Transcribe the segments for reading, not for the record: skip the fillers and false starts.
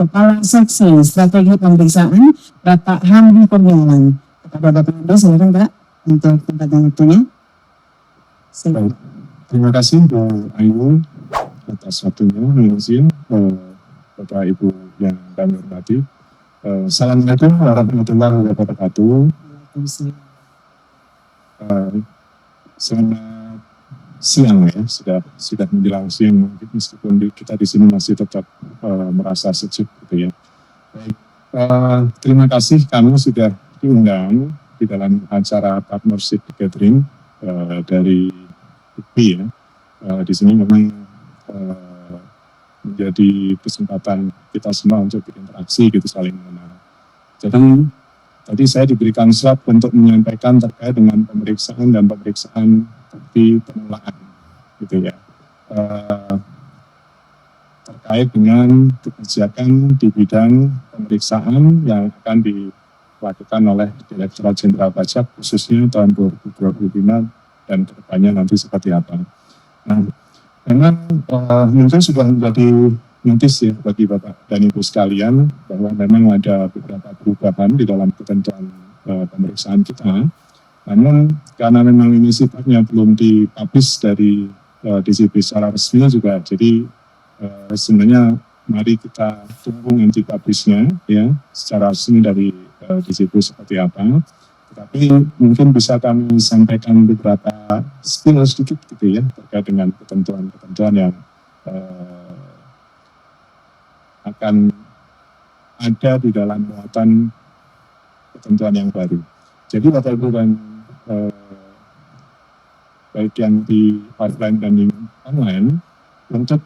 Kepala Seksi Strategi Pemeriksaan, Bapak Hamdi Kurniawan. Kepada Bapak Hamdi, silakan Pak untuk tempat dan waktunya. Baik, terima kasih Bu Ayu atas waktunya mengisi Bapak Ibu yang kami hormati. Assalamualaikum warahmatullahi wabarakatuh. Selamat siang ya, sudah menjelang siang, meskipun kita di sini masih tetap merasa sejuk gitu ya. Baik, terima kasih kami sudah diundang di dalam acara partnership gathering dari IPI ya. Di sini memang menjadi kesempatan kita semua untuk berinteraksi gitu, saling mengenal. Jadi tadi saya diberikan slot untuk menyampaikan terkait dengan pemeriksaan dan pemeriksaan bukti penelaan gitu ya, terkait dengan kebijakan di bidang pemeriksaan yang akan dilakukan oleh Direktorat Jenderal Pajak khususnya tahun 2025 dan kedepannya nanti seperti apa. Nah, memang mungkin sudah menjadi notis ya bagi Bapak dan Ibu sekalian bahwa memang ada beberapa perubahan di dalam ketentuan pemeriksaan kita. Namun karena memang ini sifatnya belum dipublish dari DJP secara resmi juga, jadi sebenarnya mari kita tunggu nanti publishnya ya secara resmi dari DJP seperti apa. Tetapi mungkin bisa kami sampaikan beberapa spill sedikit gitu ya terkait dengan ketentuan-ketentuan yang akan ada di dalam muatan ketentuan yang baru. Jadi Bapak Ibu dan baik yang di offline dan di online, untuk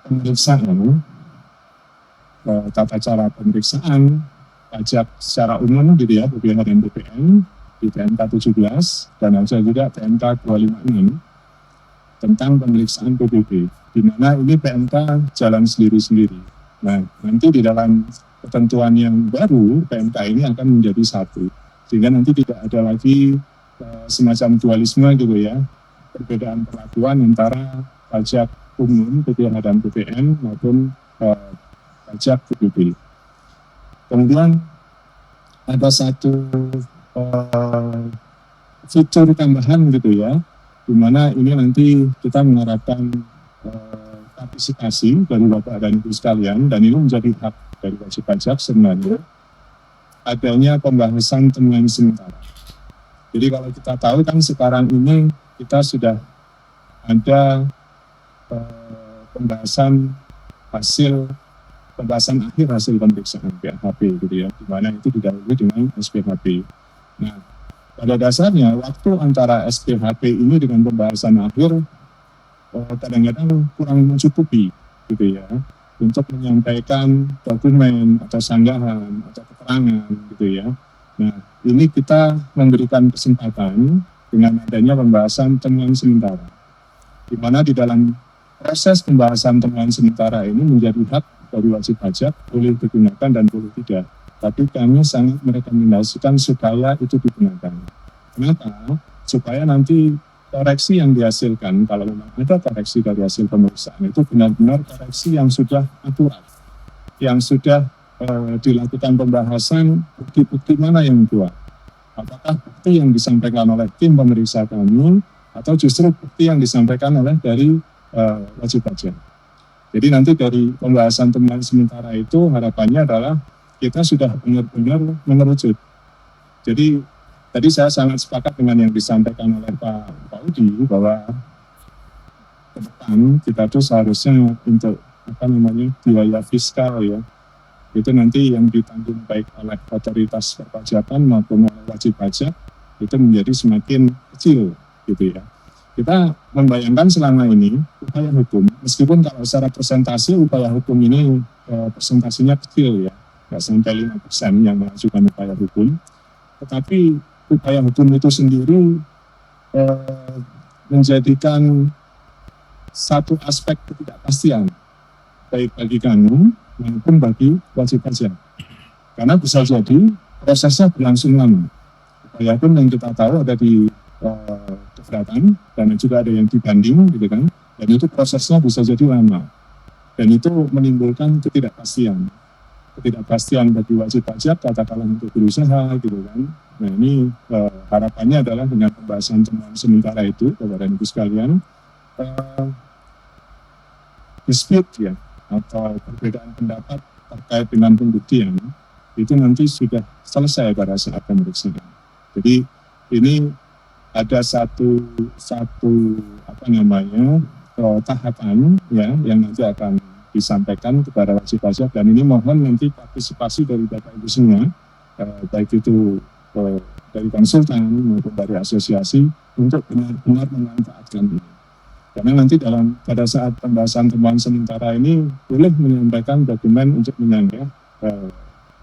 pemeriksaan tata cara pemeriksaan pajak secara umum gitu ya, BPH dan BPN di PMK 17 dan ada juga PMK 256 tentang pemeriksaan PBB, di mana ini PMK jalan sendiri-sendiri. Nah, nanti di dalam ketentuan yang baru PMK ini akan menjadi satu, sehingga nanti tidak ada lagi semacam dualisme gitu ya, perbedaan perlakuan antara pajak umum BPH dan BPN maupun pajak PBB. Kemudian ada satu fitur tambahan gitu ya, di mana ini nanti kita mengharapkan partisipasi dari Bapak dan Ibu sekalian, dan ini menjadi hak dari wajib pajak sebenarnya, adanya pembahasan temuan sementara. Jadi kalau kita tahu kan sekarang ini kita sudah ada pembahasan akhir hasil pemeriksaan PHP gitu ya, di mana itu didahului dengan SPHP. Nah, pada dasarnya waktu antara SPHP ini dengan pembahasan akhir kadang-kadang kurang mencukupi gitu ya, untuk menyampaikan dokumen atau sanggahan atau keterangan gitu ya. Nah, ini kita memberikan kesempatan dengan adanya pembahasan temuan sementara, di mana di dalam proses pembahasan temuan sementara ini menjadi hak dari wajib pajak, boleh digunakan dan boleh tidak. Tapi kami sangat merekomendasikan supaya itu digunakan. Kenapa? Supaya nanti koreksi yang dihasilkan, kalau memang ada koreksi dari hasil pemeriksaan, itu benar-benar koreksi yang sudah akurat, yang sudah dilakukan pembahasan bukti-bukti mana yang kuat. Apakah bukti yang disampaikan oleh tim pemeriksa kami atau justru bukti yang disampaikan oleh dari wajib pajak. Jadi nanti dari pembahasan temuan sementara itu harapannya adalah kita sudah benar-benar mengerucut. Jadi tadi saya sangat sepakat dengan yang disampaikan oleh Pak Udi bahwa ke depan kita tuh seharusnya untuk biaya fiskal ya, itu nanti yang ditanggung baik oleh otoritas perpajakan maupun oleh wajib pajak itu menjadi semakin kecil gitu ya. Kita membayangkan selama ini upaya hukum, meskipun kalau secara persentase upaya hukum ini persentasenya kecil ya, nggak sampai 5% yang mengajukan upaya hukum, tetapi upaya hukum itu sendiri menjadikan satu aspek ketidakpastian baik bagi kami maupun bagi wajib pajak, karena bisa jadi prosesnya berlangsung lama. Upaya hukum yang kita tahu ada di keberatan dan juga ada yang dibanding gitu kan, dan itu prosesnya bisa jadi lama dan itu menimbulkan ketidakpastian. ketidakpastian bagi wajib pajak, katakanlah untuk berusaha gitu kan. Nah ini harapannya adalah dengan pembahasan temuan sementara itu, Bapak dan Ibu sekalian, dispute ya atau perbedaan pendapat terkait dengan pembuktian itu nanti sudah selesai pada saat pemeriksaan. Jadi ini ada satu tahapan ya yang nanti akan disampaikan kepada wajib pajak, dan ini mohon nanti partisipasi dari Bapak Ibu semua, baik itu dari konsultan maupun dari asosiasi, untuk benar-benar memanfaatkan ini. Karena nanti pada saat pembahasan temuan sementara ini boleh menyampaikan dokumen untuk menyanggah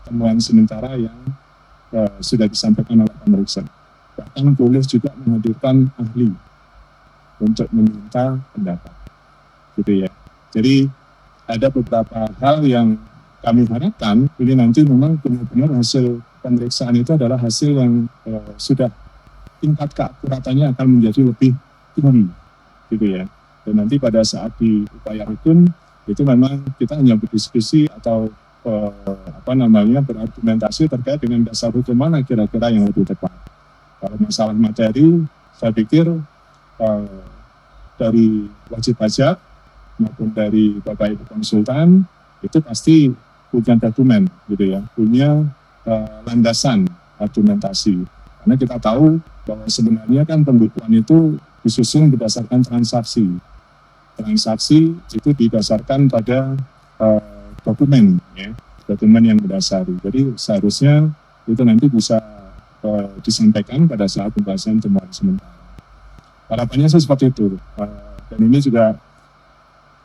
temuan sementara yang sudah disampaikan oleh pemeriksa. Bahkan boleh juga menghadirkan ahli untuk meminta pendapat, gitu ya. Jadi ada beberapa hal yang kami harapkan ini nanti memang benar-benar hasil pemeriksaan itu adalah hasil yang sudah tingkat keakuratannya akan menjadi lebih tinggi, gitu ya. Dan nanti pada saat di upaya hukum itu memang kita hanya berdiskusi atau berargumentasi terkait dengan dasar hukum mana kira-kira yang lebih tepat. Kalau masalah materi, saya pikir dari wajib pajak maupun dari Bapak Ibu konsultan itu pasti punya dokumen, gitu ya, punya landasan argumentasi. Karena kita tahu bahwa sebenarnya kan pembukuan itu disusun berdasarkan transaksi. Transaksi itu didasarkan pada dokumen, ya, dokumen yang berdasari. Jadi seharusnya itu nanti bisa disampaikan pada saat pembahasan temuan sementara. Harapannya seperti itu, dan ini juga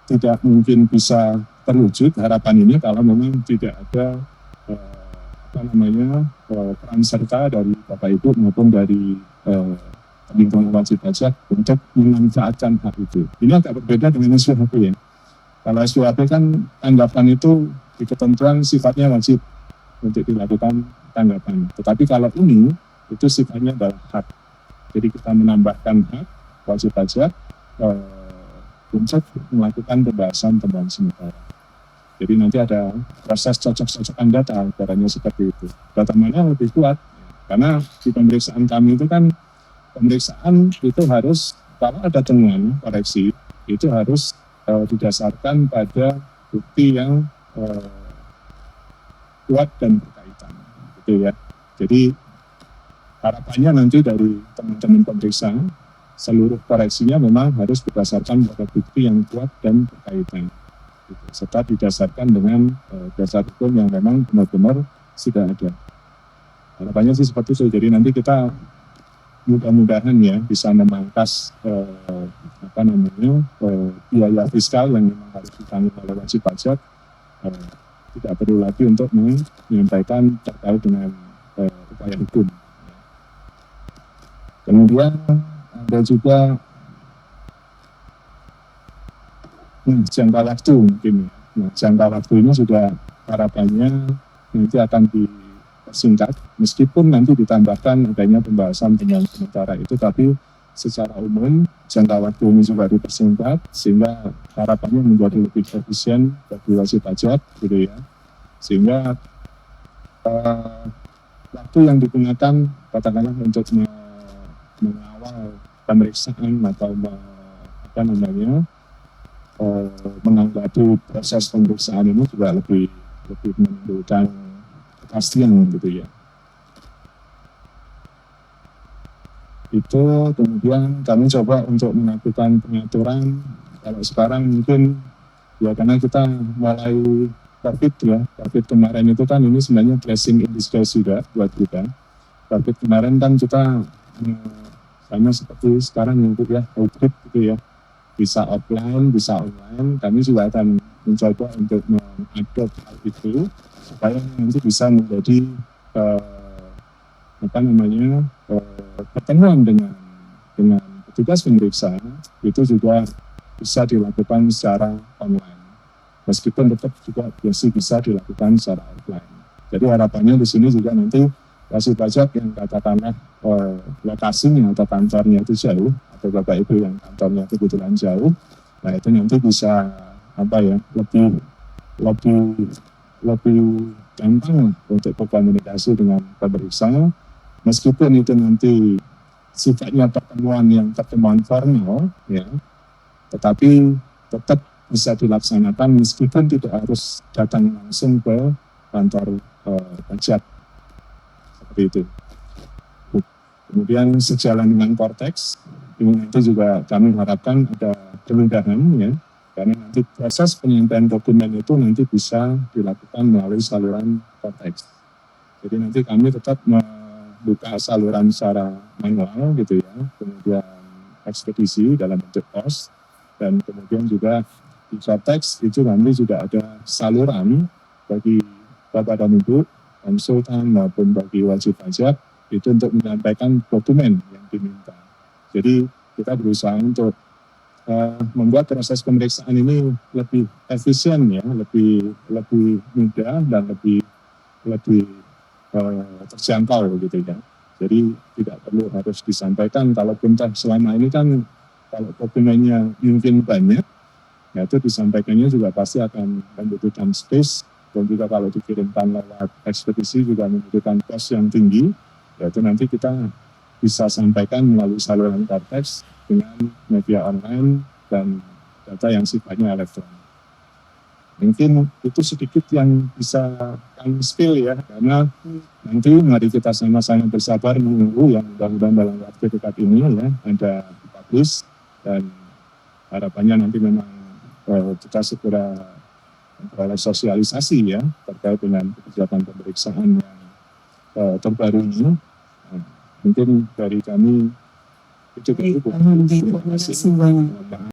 tidak mungkin bisa terwujud harapan ini kalau memang tidak ada peran serta dari Bapak Ibu maupun dari lingkungan wajib pajak untuk memanfaatkan hak itu. Ini agak berbeda dengan SPHP ya. Kalau SPHP kan tanggapan itu di ketentuan sifatnya wajib untuk dilakukan tanggapan. Tetapi kalau ini itu sifatnya adalah hak. Jadi kita menambahkan hak wajib pajak untuk melakukan pembahasan temuan sementara. Jadi nanti ada proses cocok-cocokan data, caranya seperti itu. Data mana yang lebih kuat? Karena di pemeriksaan kami itu kan, pemeriksaan itu harus, kalau ada temuan koreksi, itu harus didasarkan pada bukti yang kuat dan berkaitan. Gitu ya. Jadi harapannya nanti dari teman-teman pemeriksa, seluruh koreksinya memang harus berdasarkan pada bukti yang kuat dan berkaitan, gitu. Serta didasarkan dengan dasar hukum yang memang benar-benar sudah ada. Harapannya sih seperti itu. Jadi nanti kita mudah-mudahan ya bisa memangkas biaya fiskal yang memang harus ditanggung oleh wajib pajak. Tidak perlu lagi untuk menyampaikan terkait dengan upaya hukum. Kemudian ada juga jangka waktu mungkin. Nah, jangka waktu ini sudah harapannya nanti akan dipersingkat, meskipun nanti ditambahkan adanya pembahasan temuan sementara itu, tapi secara umum jangka waktu ini juga dipersingkat sehingga harapannya menjadi lebih efisien bagi wajib pajak, gitu ya. Sehingga waktu yang digunakan katakanlah untuk mengawal pemeriksaan atau menanggapi proses pemeriksaan ini juga lebih menimbulkan kepastian, gitu ya. Itu kemudian kami coba untuk melakukan pengaturan. Kalau sekarang mungkin ya karena kita mulai COVID ya, COVID kemarin itu kan ini sebenarnya blessing in disguise juga buat kita. COVID kemarin kan kita sama seperti sekarang untuk ya hybrid gitu ya, bisa offline, bisa online. Kami juga akan mencoba untuk mengadop hal itu supaya nanti bisa menjadi pertemuan dengan petugas pemeriksa itu juga bisa dilakukan secara online, meskipun tetap juga masih bisa dilakukan secara offline. Jadi harapannya di sini juga nanti wajib pajak yang katakanlah lokasinya atau kantornya itu jauh, atau Bapak Ibu yang kantornya kebetulan jauh, nah itu nanti bisa lebih lebih gampang untuk berkomunikasi dengan pemeriksa, meskipun itu nanti sifatnya pertemuan formal, ya, tetapi tetap bisa dilaksanakan meskipun tidak harus datang langsung ke kantor pajak seperti itu. Kemudian sejalan dengan Cortex, ini nanti juga kami harapkan ada kemudahan, ya, karena nanti proses penyampaian dokumen itu nanti bisa dilakukan melalui saluran Cortex. Jadi nanti kami tetap membuka saluran secara manual gitu ya, kemudian ekspedisi dalam bentuk pos, dan kemudian juga di Cortex itu nanti juga ada saluran bagi Bapak dan Ibu konsultan maupun bagi wajib pajak itu untuk menyampaikan dokumen yang diminta. Jadi kita berusaha untuk membuat proses pemeriksaan ini lebih efisien, ya, lebih mudah dan lebih terjangkau gitu ya. Jadi tidak perlu harus disampaikan, kalaupun selama ini kan kalau dokumennya mungkin banyak, ya itu disampaikannya juga pasti akan membutuhkan space, dan juga kalau dikirimkan lewat ekspedisi juga membutuhkan cost yang tinggi, yaitu nanti kita bisa sampaikan melalui saluran Cortex dengan media online dan data yang sifatnya elektronik. Mungkin itu sedikit yang bisa kami spill ya, karena nanti mari kita sama-sama bersabar menunggu yang mudah-mudahan dalam waktu dekat ini ya ada publish, dan harapannya nanti memang kita segera memperoleh sosialisasi ya terkait dengan kebijakan pemeriksaan yang terbaru ini. Mungkin dari kami itu dulu. Terima kasih banyak.